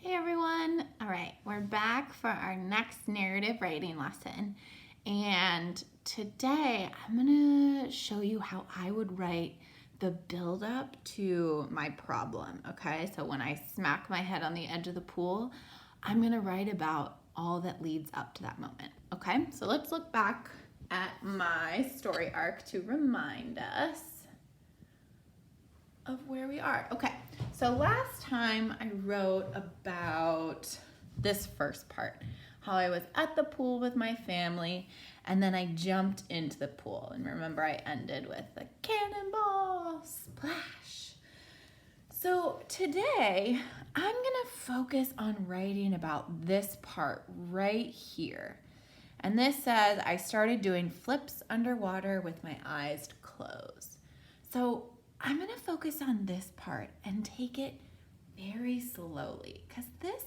Hey everyone! All right, we're back for our next narrative writing lesson. And today I'm gonna show you how I would write the build up to my problem, okay? So when I smack my head on the edge of the pool, I'm gonna write about all that leads up to that moment, okay? So let's look back at my story arc to remind us of where we are. Okay, so last time I wrote about this first part, how I was at the pool with my family and then I jumped into the pool. And remember, I ended with a cannonball splash. So today I'm gonna focus on writing about this part right here. And this says, I started doing flips underwater with my eyes closed. So I'm gonna focus on this part and take it very slowly because this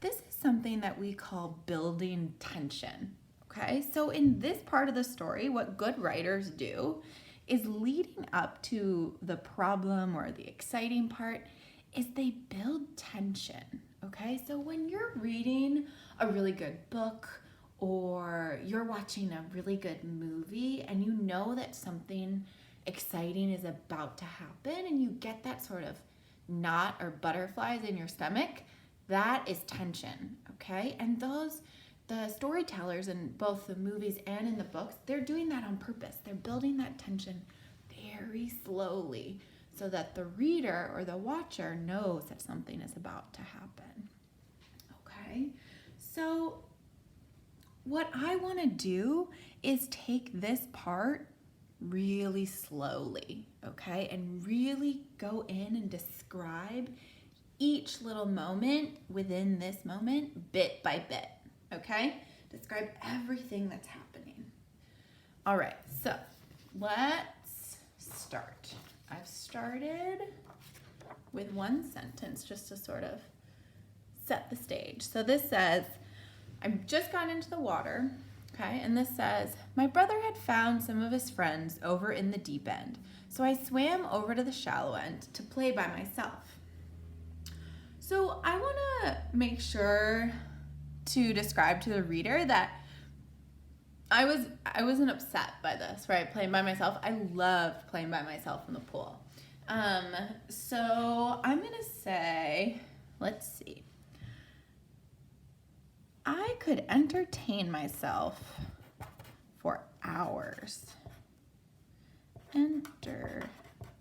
is something that we call building tension, okay? So in this part of the story, what good writers do is leading up to the problem or the exciting part is they build tension, okay? So when you're reading a really good book or you're watching a really good movie and you know that something exciting is about to happen and you get that sort of knot or butterflies in your stomach, that is tension, okay? And the storytellers in both the movies and in the books, they're doing that on purpose. They're building that tension very slowly so that the reader or the watcher knows that something is about to happen, okay? So what I want to do is take this part really slowly, okay? And really go in and describe each little moment within this moment bit by bit, okay? Describe everything that's happening. All right, so let's start. I've started with one sentence just to sort of set the stage. So this says, I've just gone into the water, okay, and this says, my brother had found some of his friends over in the deep end, so I swam over to the shallow end to play by myself. So I want to make sure to describe to the reader that I wasn't upset by this, right? Playing by myself. I loved playing by myself in the pool. So I'm gonna say, let's see. I could entertain myself for hours. Entertain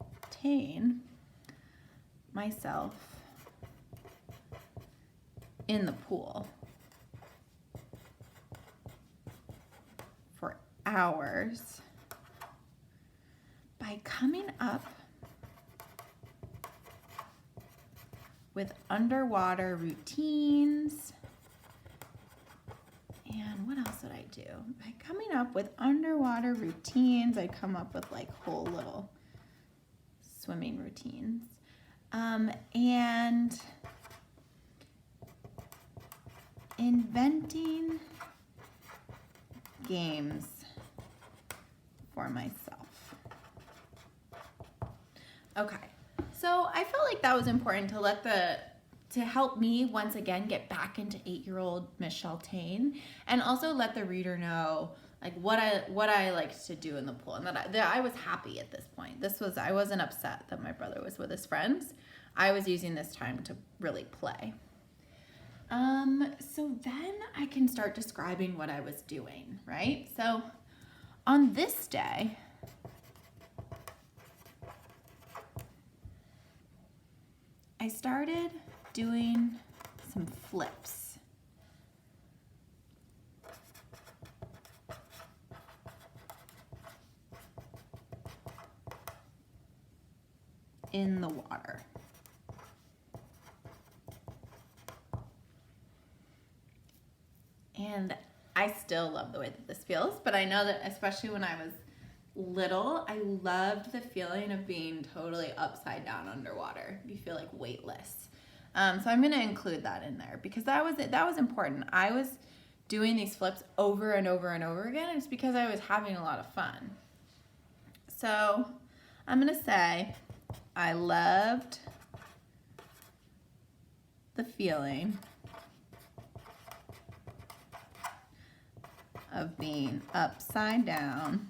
myself in the pool for hours by coming up with underwater routines. And what else would I do? By coming up with underwater routines, I'd come up with like whole little swimming routines. And inventing games for myself. Okay, so I felt like that was important to help me once again get back into 8-year-old Miss Sheltane, and also let the reader know like what I liked to do in the pool, and that I was happy at this point. I wasn't upset that my brother was with his friends. I was using this time to really play. So then I can start describing what I was doing, right? So on this day, I started doing some flips. In the water. And I still love the way that this feels, but I know that especially when I was little, I loved the feeling of being totally upside down underwater. You feel like weightless. So I'm gonna include that in there because that was important. I was doing these flips over and over and over again, and it's because I was having a lot of fun. So I'm gonna say I loved the feeling of being upside down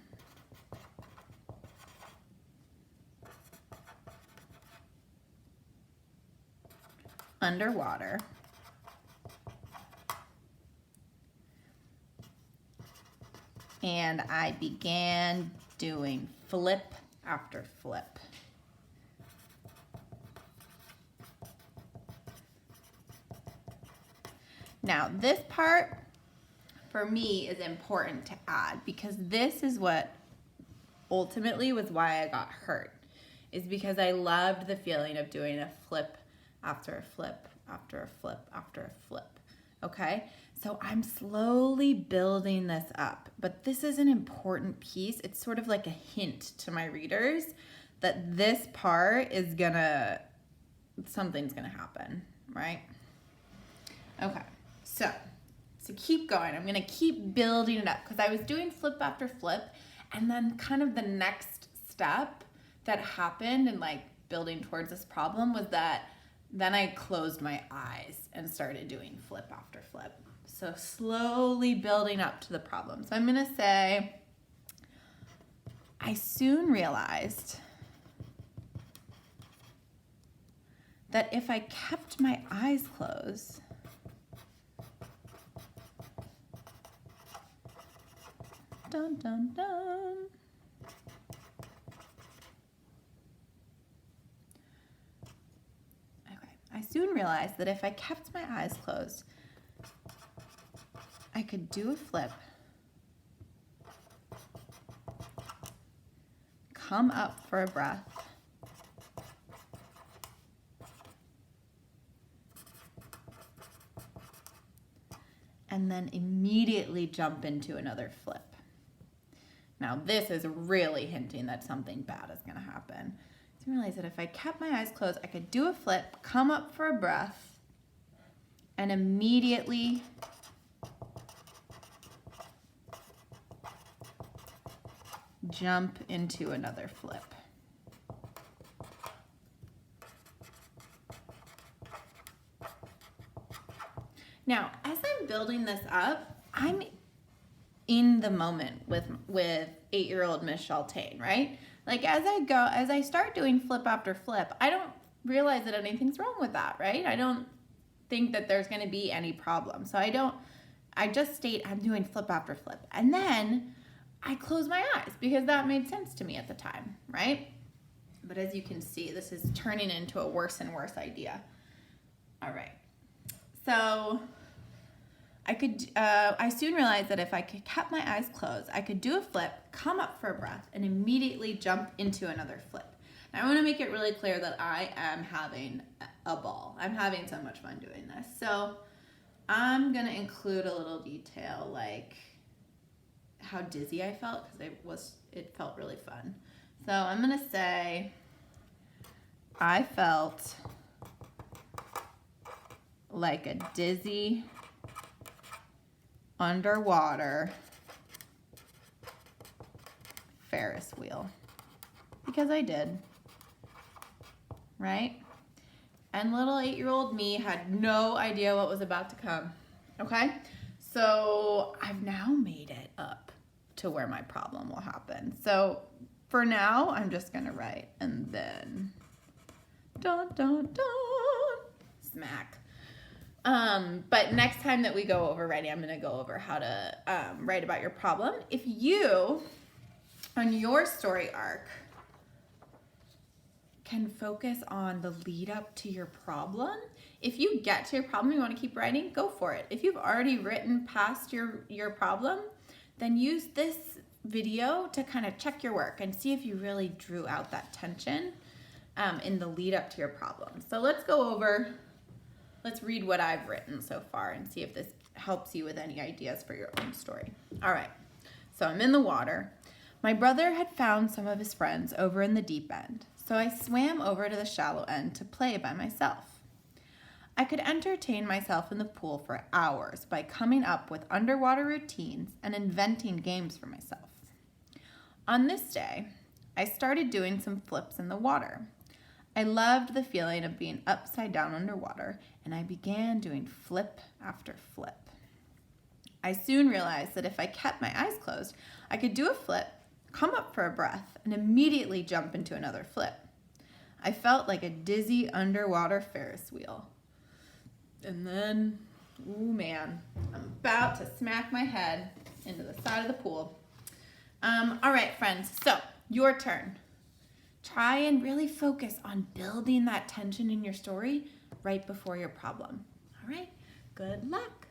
underwater and I began doing flip after flip. Now this part for me is important to add because this is what ultimately was why I got hurt, is because I loved the feeling of doing a flip after a flip after a flip after a flip. Okay, so I'm slowly building this up, but this is an important piece. It's sort of like a hint to my readers that this part is something's gonna happen, right? Okay, so to keep going, I'm gonna keep building it up because I was doing flip after flip, and then kind of the next step that happened in like building towards this problem was that then I closed my eyes and started doing flip after flip. So slowly building up to the problem. So I'm gonna say, I soon realized that if I kept my eyes closed, dun dun dun, I soon realized that if I kept my eyes closed, I could do a flip, come up for a breath, and then immediately jump into another flip. Now this is really hinting that something bad is gonna happen. I realized that if I kept my eyes closed, I could do a flip, come up for a breath, and immediately jump into another flip. Now, as I'm building this up, I'm in the moment with 8-year-old Miss Sheltain, right? Like as I start doing flip after flip, I don't realize that anything's wrong with that, right? I don't think that there's gonna be any problem. So I just state I'm doing flip after flip. And then I close my eyes because that made sense to me at the time, right? But as you can see, this is turning into a worse and worse idea. All right, so I soon realized that if I kept my eyes closed, I could do a flip, come up for a breath, and immediately jump into another flip. Now I want to make it really clear that I am having a ball. I'm having so much fun doing this. So I'm going to include a little detail like how dizzy I felt because it felt really fun. So I'm going to say I felt like a dizzy underwater Ferris wheel because I did, right? And little 8-year-old me had no idea what was about to come, okay? So I've now made it up to where my problem will happen. So for now, I'm just gonna write and then dun dun dun smack. But next time that we go over writing, I'm going to go over how to write about your problem. If you, on your story arc, can focus on the lead up to your problem, if you get to your problem, you want to keep writing, go for it. If you've already written past your problem, then use this video to kind of check your work and see if you really drew out that tension in the lead up to your problem. So let's read what I've written so far and see if this helps you with any ideas for your own story. All right, so I'm in the water. My brother had found some of his friends over in the deep end, so I swam over to the shallow end to play by myself. I could entertain myself in the pool for hours by coming up with underwater routines and inventing games for myself. On this day, I started doing some flips in the water. I loved the feeling of being upside down underwater, and I began doing flip after flip. I soon realized that if I kept my eyes closed, I could do a flip, come up for a breath, and immediately jump into another flip. I felt like a dizzy underwater Ferris wheel. And then, ooh man, I'm about to smack my head into the side of the pool. All right, friends, so your turn. Try and really focus on building that tension in your story right before your problem. All right, good luck.